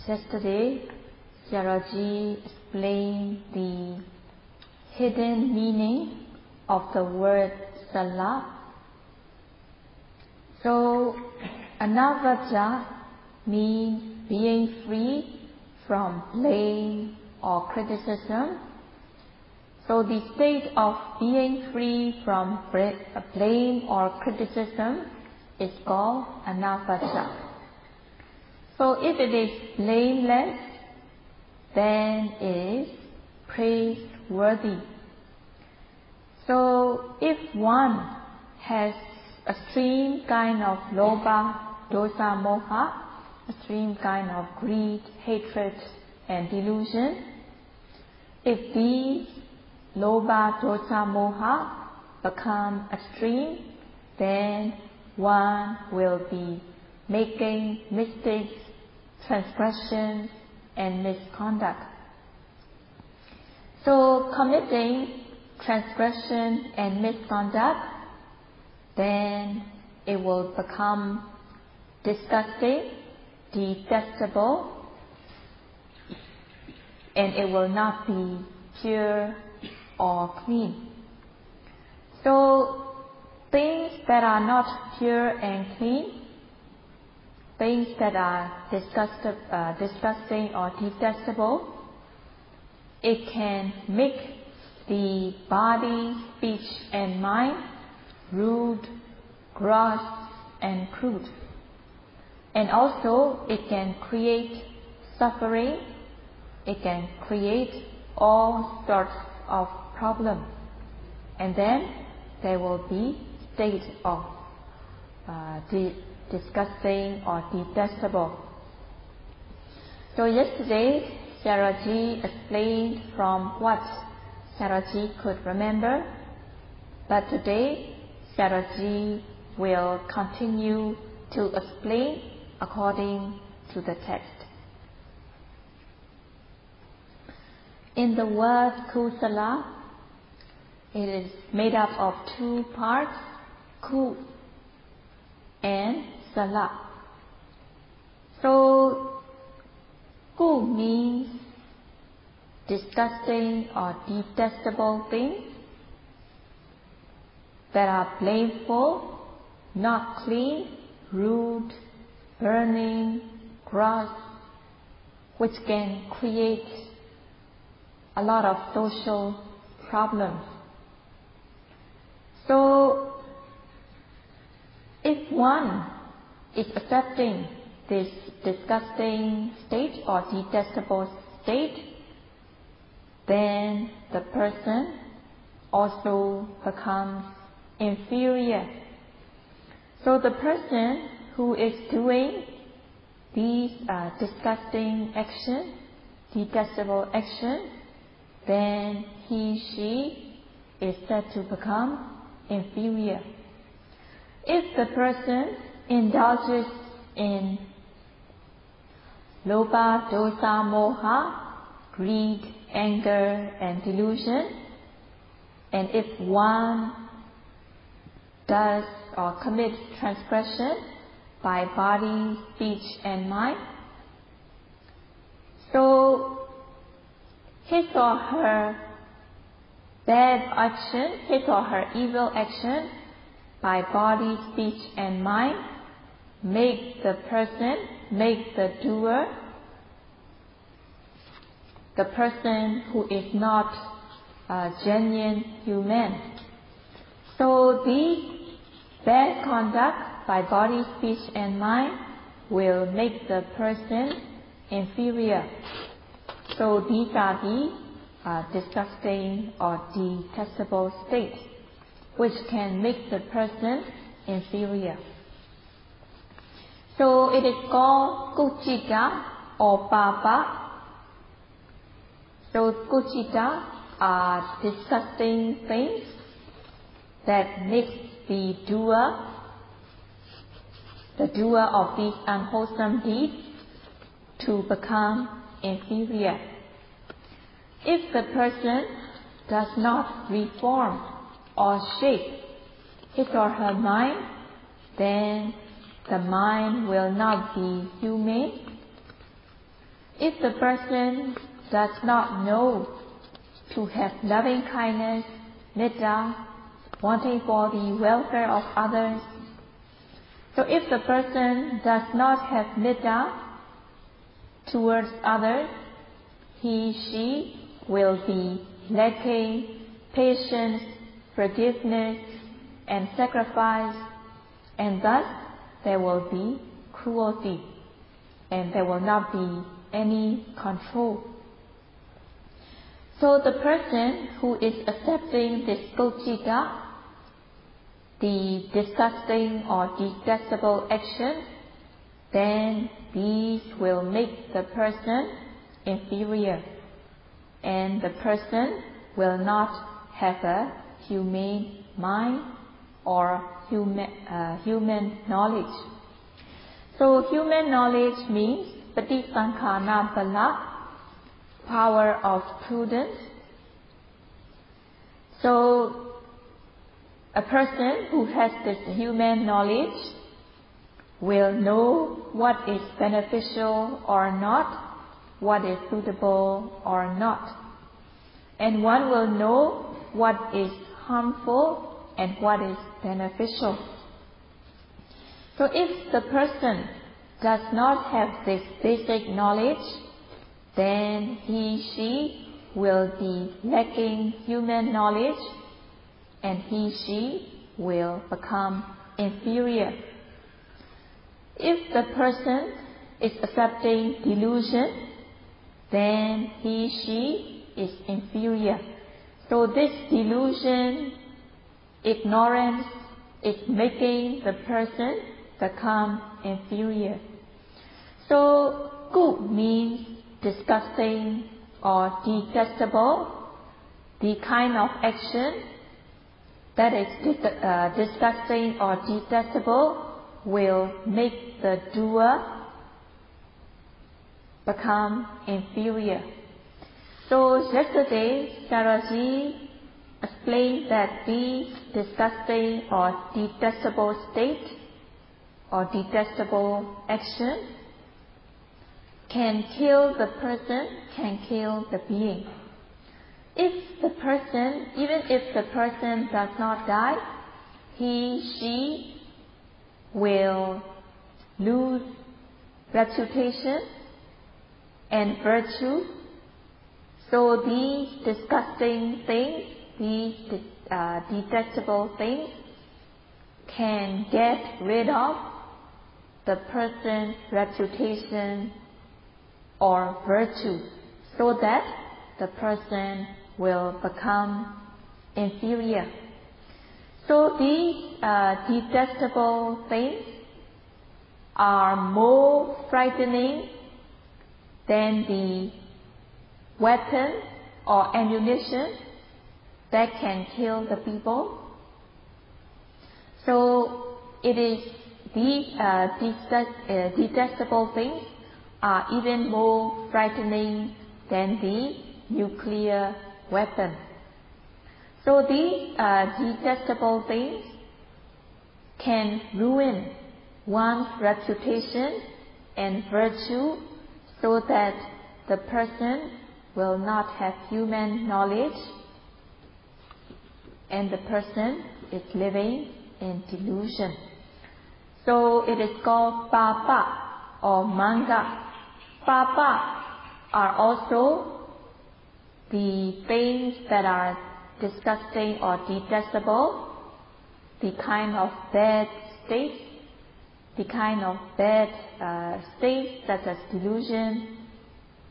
Yesterday, Sayadaw explained the hidden meaning of the word Sala. So, Anapana means being free from blame or criticism. So the state of being free from blame or criticism is called Anapana. So if it is blameless, then it is praiseworthy. So if one has extreme kind of lobha, dosa, moha, extreme kind of greed, hatred and delusion, if these lobha, dosa, moha become extreme, then one will be making mistakes, transgressions and misconduct. So committing transgression and misconduct, then it will become disgusting, detestable, and it will not be pure or clean. So things that are not pure and clean, things that are disgusting or detestable, it can make the body, speech and mind rude, gross and crude. And also it can create suffering, it can create all sorts of problems. And then there will be state of disgusting or detestable. So yesterday, Sayadaw explained from what Sayadaw could remember, but today Sayadaw will continue to explain according to the text. In the word Kusala, it is made up of two parts, Ku and Sala. So, Ku means disgusting or detestable things that are blameful, not clean, rude, burning, gross, which can create a lot of social problems. So, if one is accepting this disgusting state or detestable state, then the person also becomes inferior. So the person who is doing these disgusting action, detestable action, then she is said to become inferior. If the person indulges in lobha, dosa, moha, greed, anger and delusion, and if one does or commits transgression by body, speech and mind, so his or her bad action, his or her evil action by body, speech and mind make the person, make the doer, the person who is not a genuine human. So these bad conduct by body, speech and mind will make the person inferior. So these are the disgusting or detestable states which can make the person inferior. So it is called kuccita or papa. So kuccita are disgusting things that make the doer of these unwholesome deeds to become inferior. If the person does not reform or shape his or her mind, then the mind will not be humane. If the person does not know to have loving kindness, metta, wanting for the welfare of others, so if the person does not have metta towards others, she will be lacking patience, forgiveness, and sacrifice, and thus there will be cruelty, and there will not be any control. So the person who is accepting this kuccita, the disgusting or detestable action, then these will make the person inferior, and the person will not have a humane mind or human knowledge. So human knowledge means patisankhana bala, power of prudence. So a person who has this human knowledge will know what is beneficial or not, what is suitable or not. And one will know what is harmful and what is beneficial. So if the person does not have this basic knowledge, then she will be lacking human knowledge, and she will become inferior. If the person is accepting delusion, then she is inferior. So this delusion, ignorance, is making the person become inferior. So ku means disgusting or detestable. The kind of action that is disgusting or detestable will make the doer become inferior. So yesterday, Saraji explained that these disgusting or detestable state or detestable action can kill the person, can kill the being. Even if the person does not die, she will lose reputation and virtue. So these disgusting things, these detestable things, can get rid of the person's reputation or virtue, so that the person will become inferior. So these detestable things are more frightening than the weapon or ammunition that can kill the people. So it is these detestable things are even more frightening than the nuclear weapon. So these detestable things can ruin one's reputation and virtue, so that the person will not have human knowledge, and the person is living in delusion. So it is called papa or manga. Papa are also the things that are disgusting or detestable, the kind of bad state, such as delusion.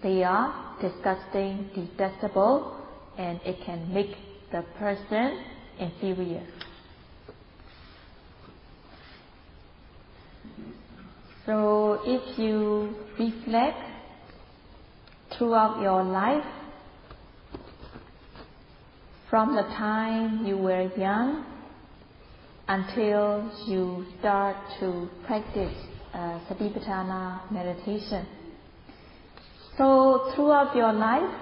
They are disgusting, detestable, and it can make the person inferior. So if you reflect throughout your life, from the time you were young until you start to practice Satipatthana meditation. So throughout your life,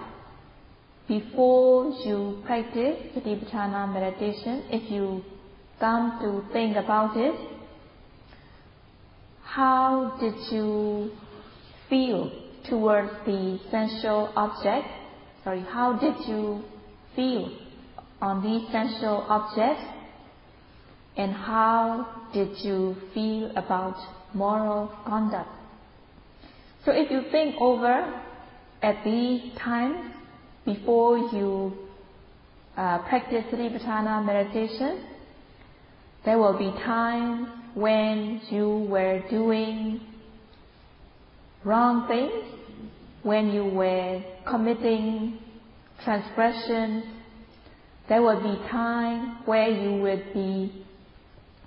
before you practice Satipatthana meditation, if you come to think about it, how did you feel towards the sensual object? How did you feel on these sensual objects? And how did you feel about moral conduct? So if you think over at these times before you practice Vipassana meditation, there will be times when you were doing wrong things, when you were committing transgressions. There will be times where you would be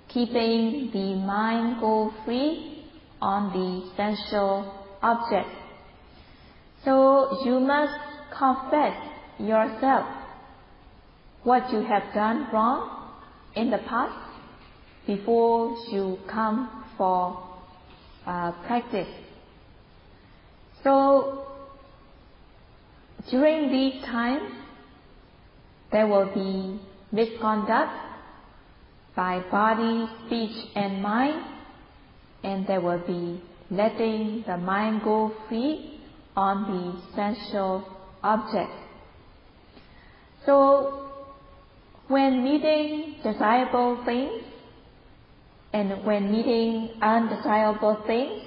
keeping the mind go free on the sensual object. So you must confess yourself what you have done wrong in the past before you come for practice. So during these times, there will be misconduct by body, speech and mind, and there will be letting the mind go free on the sensual object. So when meeting desirable things and when meeting undesirable things,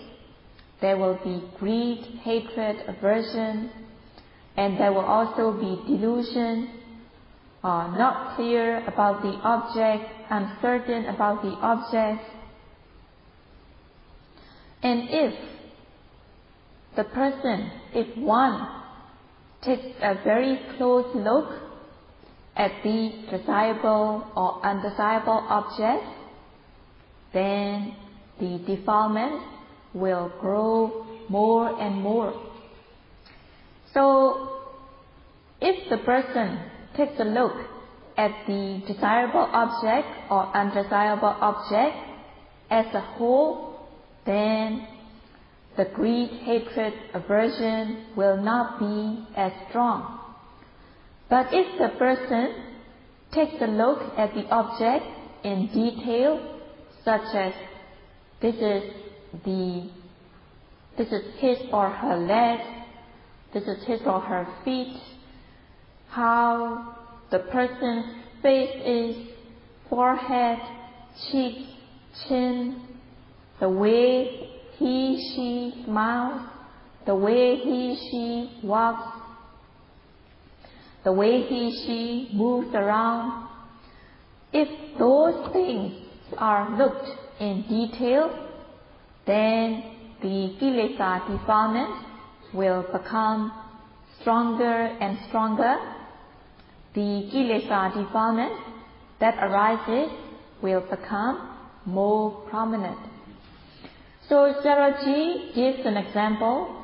there will be greed, hatred, aversion, and there will also be delusion, not clear about the object, uncertain about the object. And if one takes a very close look at the desirable or undesirable object, then the defilement will grow more and more. So if the person takes a look at the desirable object or undesirable object as a whole, then the greed, hatred, aversion will not be as strong. But if the person takes a look at the object in detail, such as this is his or her leg, this is his or her feet, how the person's face is, forehead, cheeks, chin, the way he, she smiles, the way he, she walks, the way he, she moves around. If those things are looked in detail, then the kilesa defilement will become stronger and stronger. The kilesa defilement that arises will become more prominent. So Saraji gives an example.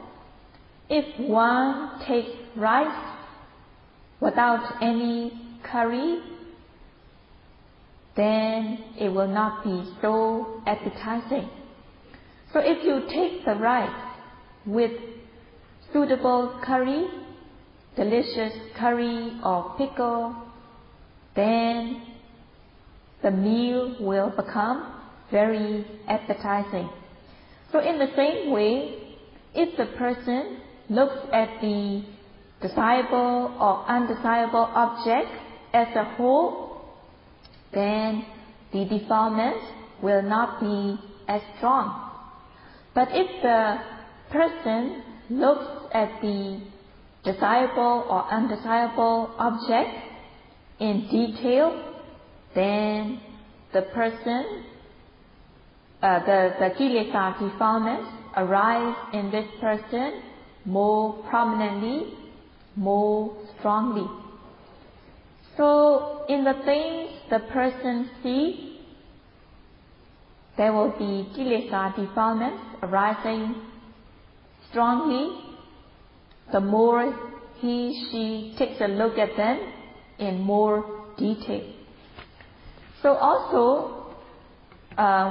If one takes rice without any curry, then it will not be so appetizing. So if you take the rice with suitable curry, delicious curry or pickle, then the meal will become very appetizing. So in the same way, if the person looks at the desirable or undesirable object as a whole, then the defilement will not be as strong. But if the person looks at the desirable or undesirable object in detail, then the person, the kilesa defilements arise in this person more prominently, more strongly. So in the things the person sees, there will be kilesa defilements arising strongly the more he, she takes a look at them in more detail. So also,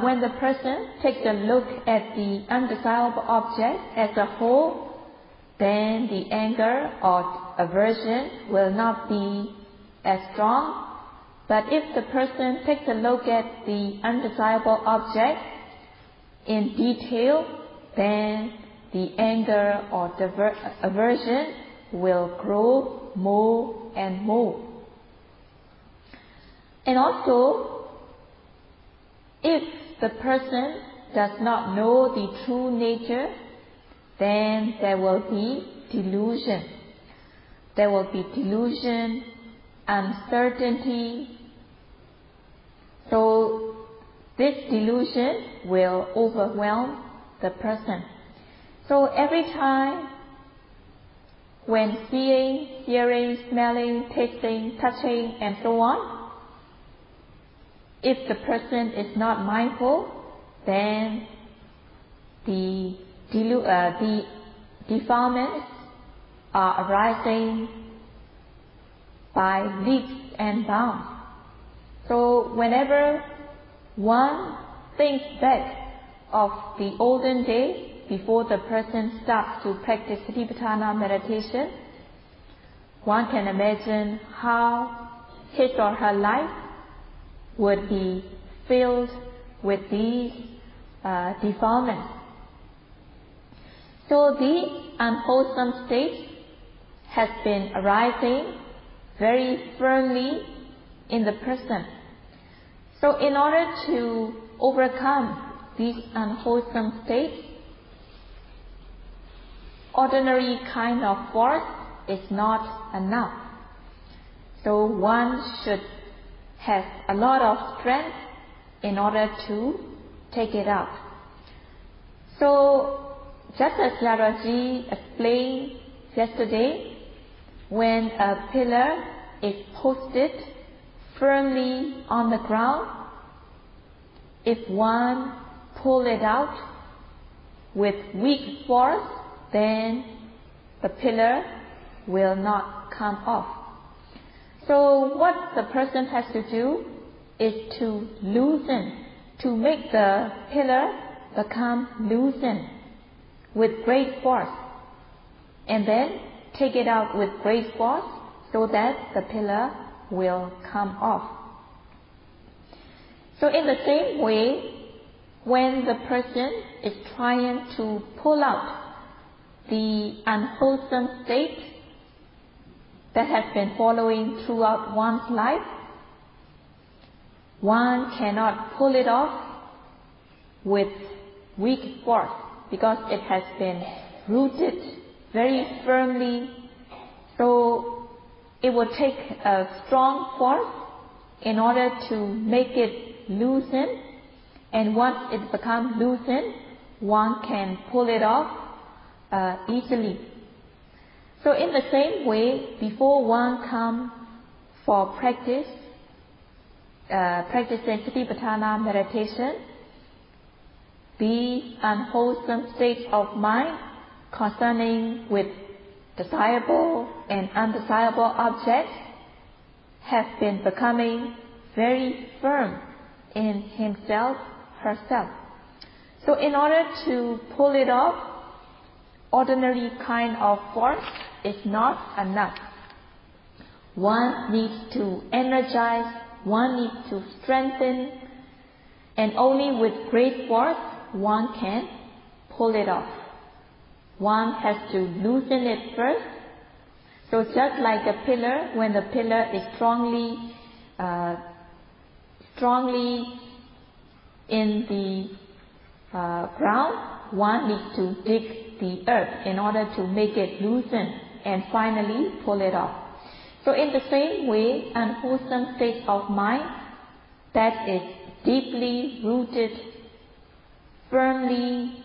when the person takes a look at the undesirable object as a whole, then the anger or aversion will not be as strong. But if the person takes a look at the undesirable object in detail, then the anger or aversion will grow more and more. And also, if the person does not know the true nature, then there will be delusion. There will be delusion, uncertainty. So this delusion will overwhelm the person. So every time when seeing, hearing, smelling, tasting, touching, and so on, if the person is not mindful, then the defilements are arising by leaps and bounds. So whenever one thinks back of the olden days before the person starts to practice Vipassana meditation, one can imagine how his or her life would be filled with these defilements. So the unwholesome state has been arising very firmly in the person. So in order to overcome these unwholesome states, ordinary kind of force is not enough. So one should have a lot of strength in order to take it out. So just as Laraji explained yesterday, when a pillar is posted firmly on the ground, if one pull it out with weak force, then the pillar will not come off. So what the person has to do is to loosen, to make the pillar become loosened with great force, and then take it out with great force so that the pillar will come off. So in the same way, when the person is trying to pull out the unwholesome state that has been following throughout one's life, one cannot pull it off with weak force because it has been rooted very firmly. So it will take a strong force in order to make it loosen, and once it becomes loosened, one can pull it off easily. So in the same way, before one comes for practicing Vipassana meditation, these unwholesome states of mind concerning with desirable and undesirable objects have been becoming very firm in himself, herself. So in order to pull it off, ordinary kind of force is not enough. One needs to energize, one needs to strengthen, and only with great force one can pull it off. One has to loosen it first. So just like a pillar, when the pillar is strongly in the ground, one needs to dig the earth in order to make it loosen and finally pull it off. So in the same way, unwholesome state of mind that is deeply rooted firmly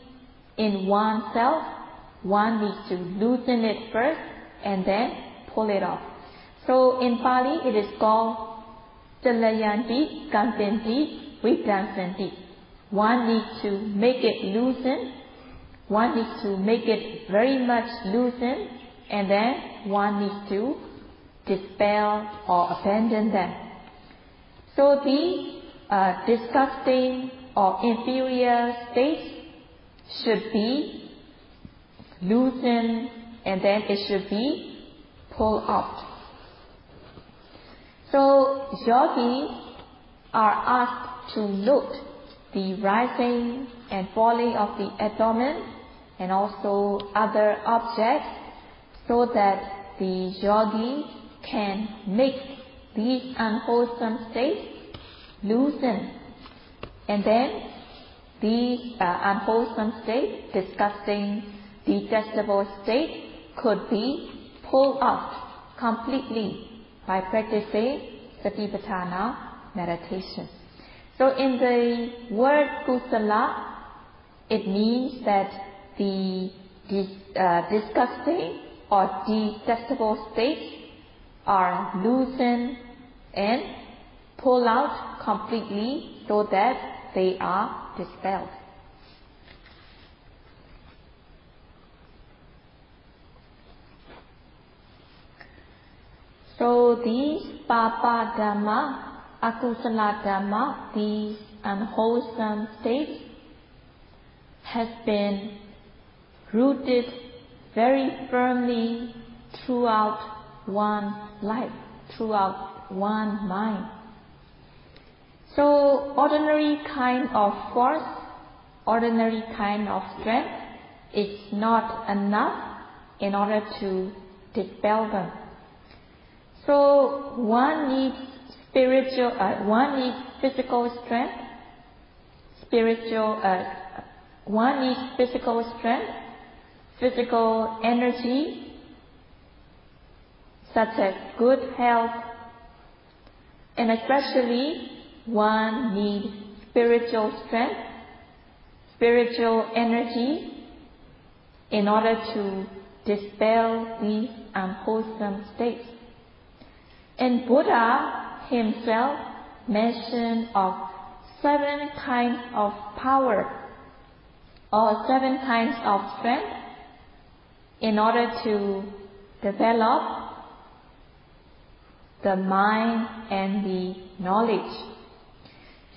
in oneself, one needs to loosen it first and then pull it off. So in Pali it is called Chalayanti, Kantanti, Vidansanti. One needs to make it loosen, one needs to make it very much loosen, and then one needs to dispel or abandon them. So these disgusting or inferior states should be loosened and then it should be pulled out. So yogis are asked to note the rising and falling of the abdomen and also other objects, so that the yogi can make these unwholesome states loosen, and then these unwholesome states, disgusting, detestable states, could be pulled out completely by practicing Satipatthana meditation. So in the word Kusala, it means that the disgusting or detestable states are loosened and pulled out completely, so that they are dispelled. So these Papa Dhamma, Akusala Dhamma, these unwholesome states, has been rooted very firmly throughout one's life, throughout one mind. So ordinary kind of force, ordinary kind of strength is not enough in order to dispel them. So one needs physical strength, one needs physical strength, physical energy, such as good health, and especially one needs spiritual strength, spiritual energy, in order to dispel these unwholesome states. And Buddha himself mentioned of 7 kinds of power, or 7 kinds of strength, in order to develop the mind and the knowledge.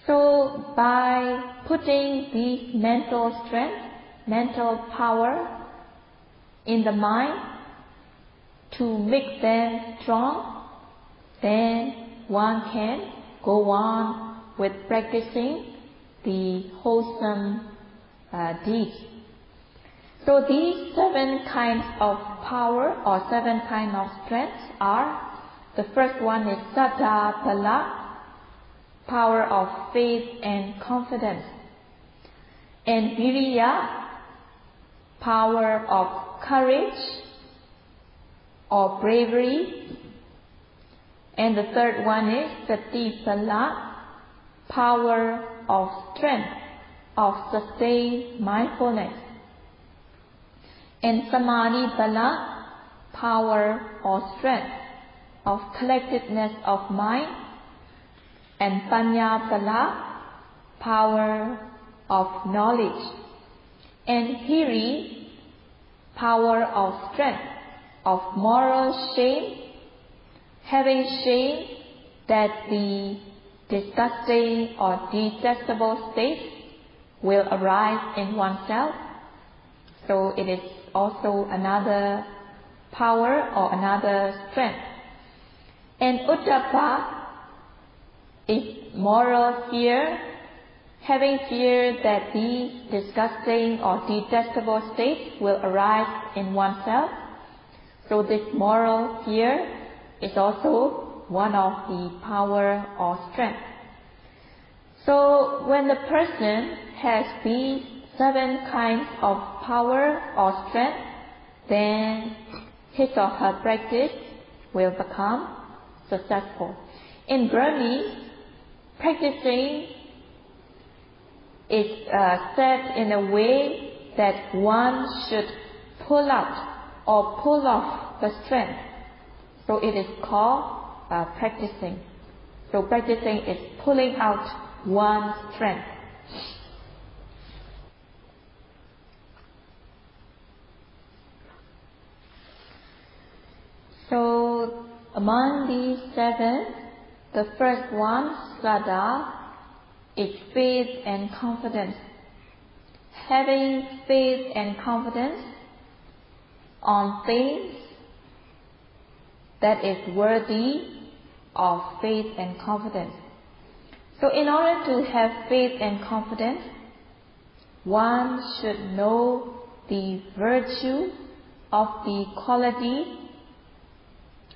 So by putting these mental strength, mental power in the mind to make them strong, then one can go on with practicing the wholesome deeds. So these 7 kinds of power or 7 kinds of strength are: the first one is Saddha Pala, power of faith and confidence, and Viriya, power of courage or bravery, and the third one is Satipala, power of strength, of sustained mindfulness, and Samadhi-pala, power or strength of collectedness of mind, and Panya-pala, power of knowledge, and Hiri, power of strength, of moral shame, having shame that the disgusting or detestable states will arise in oneself. So it is also another power or another strength. And Uddhapa is moral fear, having fear that these disgusting or detestable states will arise in oneself. So this moral fear is also one of the power or strength. So when the person has these 7 kinds of power or strength, then his or her practice will become successful. In Burmese, practicing is said in a way that one should pull out or pull off the strength. So it is called practicing. So practicing is pulling out one's strength. So among these 7, the first one, Saddha, is faith and confidence. Having faith and confidence on things that is worthy of faith and confidence. So in order to have faith and confidence, one should know the virtue of the quality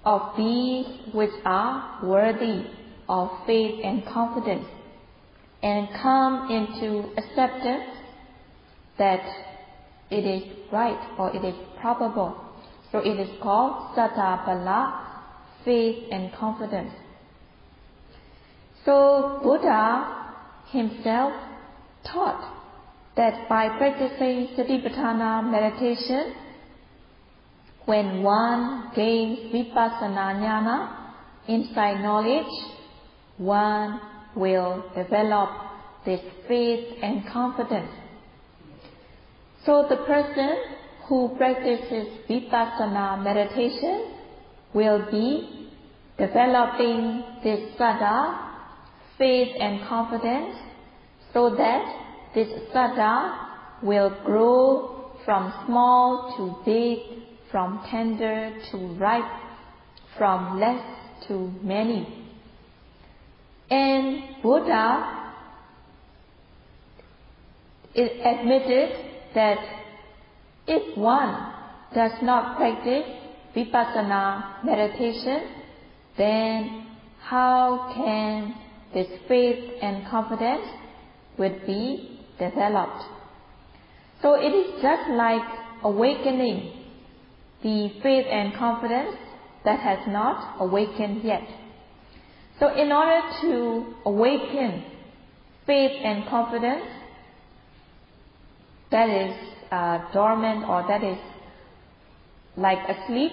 of these which are worthy of faith and confidence, and come into acceptance that it is right or it is probable. So it is called Saddha-bala, faith and confidence. So Buddha himself taught that by practicing Satipatthana meditation, when one gains Vipassana jnana, insight knowledge, one will develop this faith and confidence. So the person who practices Vipassana meditation will be developing this Saddha, faith and confidence, so that this Saddha will grow from small to big, from tender to ripe, from less to many. And Buddha admitted that if one does not practice Vipassana meditation, then how can this faith and confidence would be developed? So it is just like awakening the faith and confidence that has not awakened yet. So in order to awaken faith and confidence that is dormant or that is like asleep,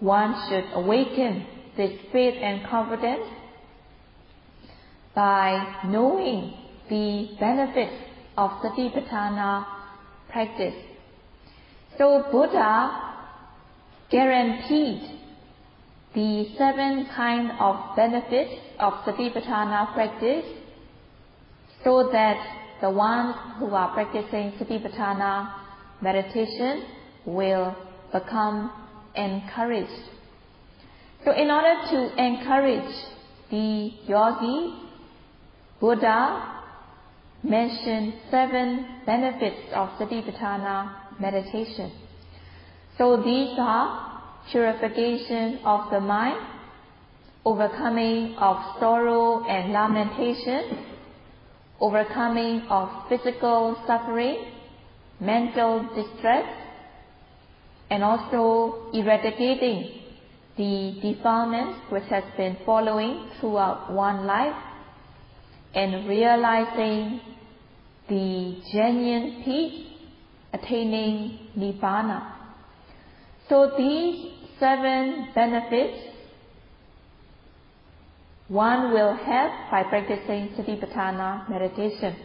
one should awaken this faith and confidence by knowing the benefits of Satipatthana practice. So Buddha guaranteed the 7 kinds of benefits of Satipatthana practice, so that the ones who are practicing Satipatthana meditation will become encouraged. So in order to encourage the yogi, Buddha mentioned 7 benefits of Satipatthana meditation. So these are purification of the mind, overcoming of sorrow and lamentation, overcoming of physical suffering, mental distress, and also eradicating the defilements which has been following throughout one life, and realizing the genuine peace, attaining Nibbana. So these 7 benefits one will have by practicing Satipatthana meditation.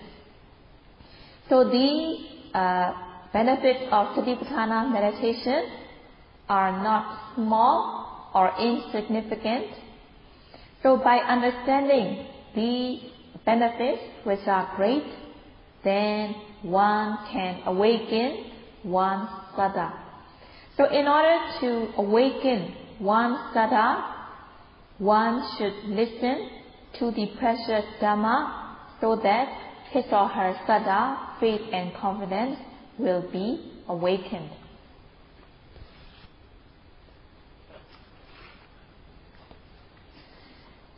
So these benefits of Satipatthana meditation are not small or insignificant. So by understanding these benefits, which are great, then one can awaken one's Saddha. So in order to awaken one's Saddha, one should listen to the precious Dhamma, so that his or her Saddha, faith and confidence will be awakened.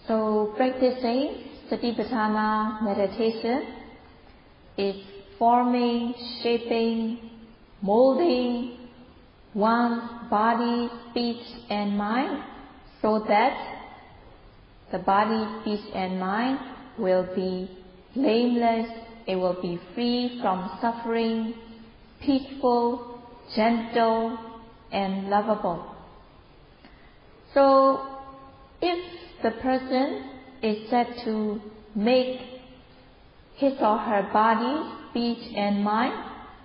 So practicing Satipatthana meditation is forming, shaping, molding one's body, speech and mind, so that the body, speech and mind will be blameless, it will be free from suffering, peaceful, gentle and lovable. So if the person is said to make his or her body, speech and mind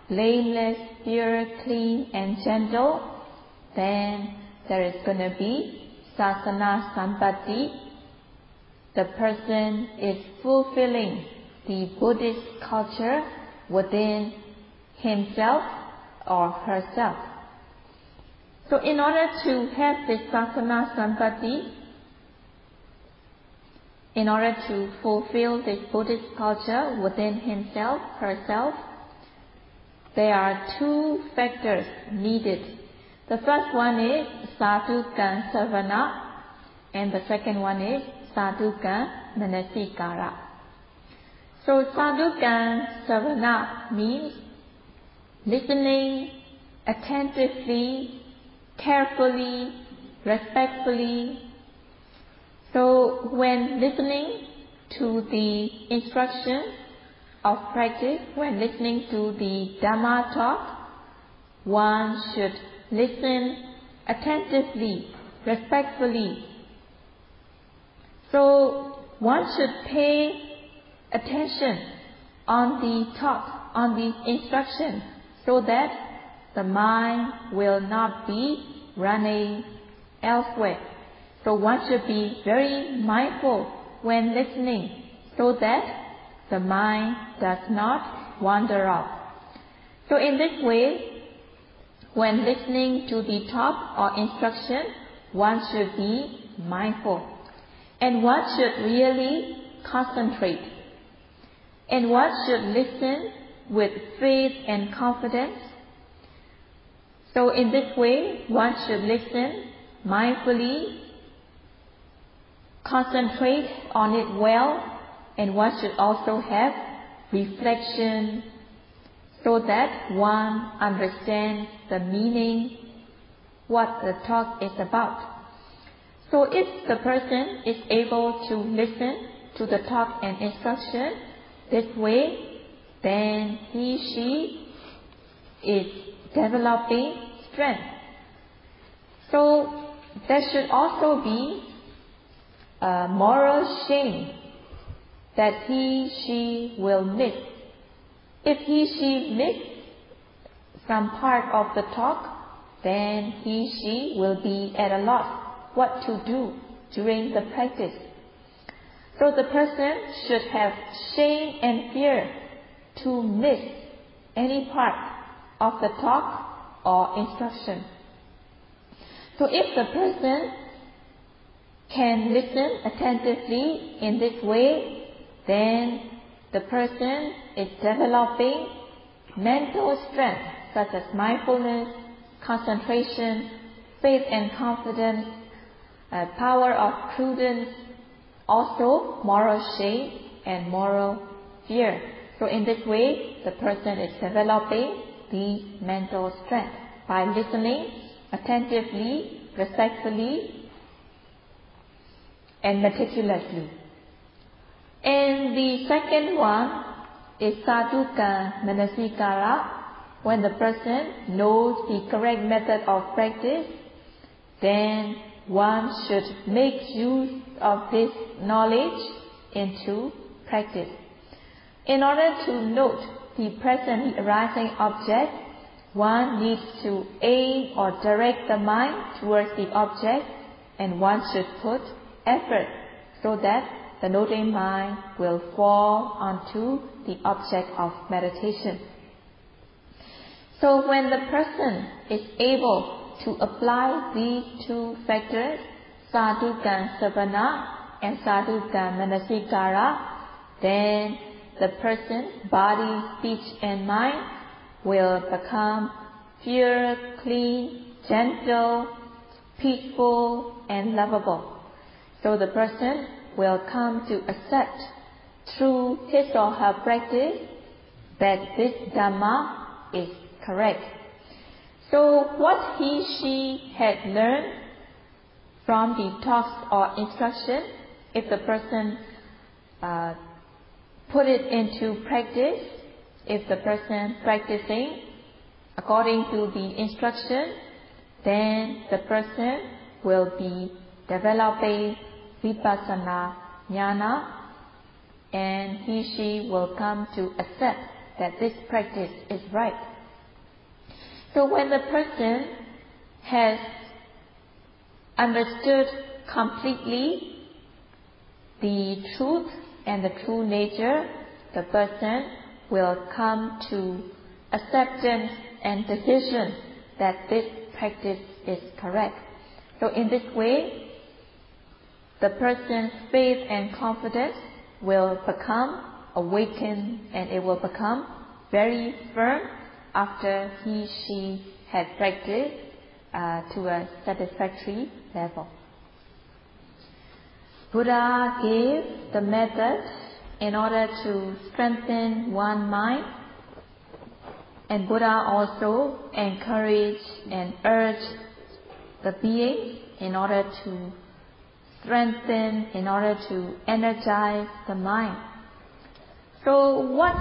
blameless, pure, clean and gentle, then there is going to be sasana sampatti. The person is fulfilling the Buddhist culture within himself or herself. So in order to have this sasana sampatti, in order to fulfill this Buddhist culture within himself, herself, there are two factors needed. The first one is sadhuka savana, and the second one is sadhuka manasikara. So sadhuka savana means listening attentively, carefully, respectfully. So when listening to the instruction of practice, when listening to the Dhamma talk, one should listen attentively, respectfully. So one should pay attention on the talk, on the instruction, so that the mind will not be running elsewhere. So one should be very mindful when listening, so that the mind does not wander off. So in this way, when listening to the talk or instruction, one should be mindful. And one should really concentrate. And one should listen with faith and confidence. So in this way, one should listen mindfully, concentrate on it well, and one should also have reflection so that one understands the meaning, what the talk is about. So if the person is able to listen to the talk and instruction this way, then she is developing strength. So there should also be a moral shame that she will miss. If she miss some part of the talk, then she will be at a loss what to do during the practice. So the person should have shame and fear to miss any part of the talk or instruction. So if the person can listen attentively in this way, then the person is developing mental strength such as mindfulness, concentration, faith and confidence, power of prudence, also moral shame and moral fear. So in this way, the person is developing the mental strength by listening attentively, respectfully, and meticulously. And the second one is sadhuka manasikara. When the person knows the correct method of practice, then one should make use of this knowledge into practice. In order to note the presently arising object, one needs to aim or direct the mind towards the object, and one should put effort so that the noting mind will fall onto the object of meditation. So when the person is able to apply these two factors, sadhuka savana and sadhuka manasikara, then the person's body, speech and mind will become pure, clean, gentle, peaceful and lovable. So the person will come to accept through his or her practice that this Dhamma is correct. So what she had learned from the talks or instruction, if the person put it into practice, if the person practicing according to the instruction, then the person will be developing Vipassana jnana, and she will come to accept that this practice is right. So when the person has understood completely the truth and the true nature, the person will come to acceptance and decision that this practice is correct. So in this way, the person's faith and confidence will become awakened, and it will become very firm after she had practiced to a satisfactory level. Buddha gave the method in order to strengthen one mind, and Buddha also encouraged and urged the beings in order to strengthen, in order to energize the mind. So what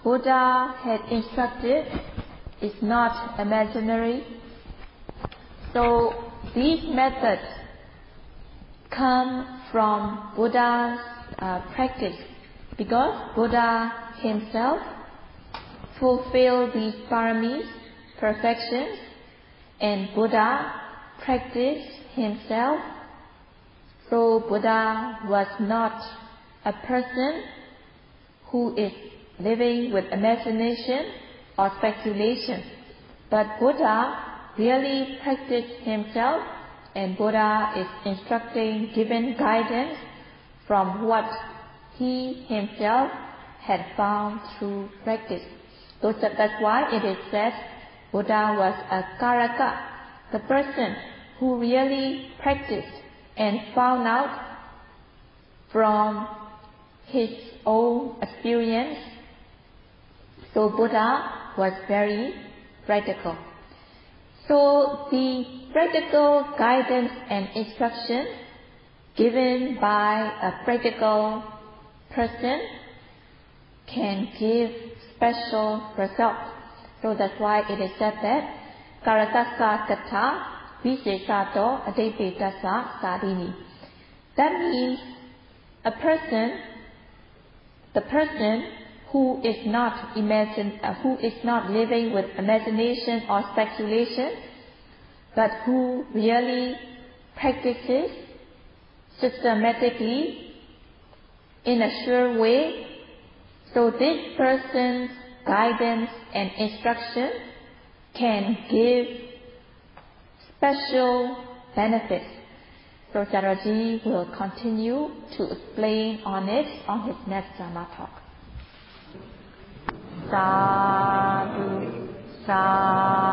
Buddha had instructed is not imaginary. So these methods come from Buddha's practice, because Buddha himself fulfilled these paramis, perfections, and Buddha practiced himself. So Buddha was not a person who is living with imagination or speculation, but Buddha really practiced himself, and Buddha is instructing, giving guidance from what he himself had found through practice. So that's why it is said Buddha was a karaka, the person who really practiced and found out from his own experience. So Buddha was very practical. So the practical guidance and instruction given by a practical person can give special results. So that's why it is said that Karatassa Katha Visesato Adepetasa Sadini. That means the person who is not living with imagination or speculation, but who really practices systematically in a sure way. So this person's guidance and instruction can give special benefits. So Jaraji will continue to explain on it on his next Dhamma talk. Sadhu, sadhu.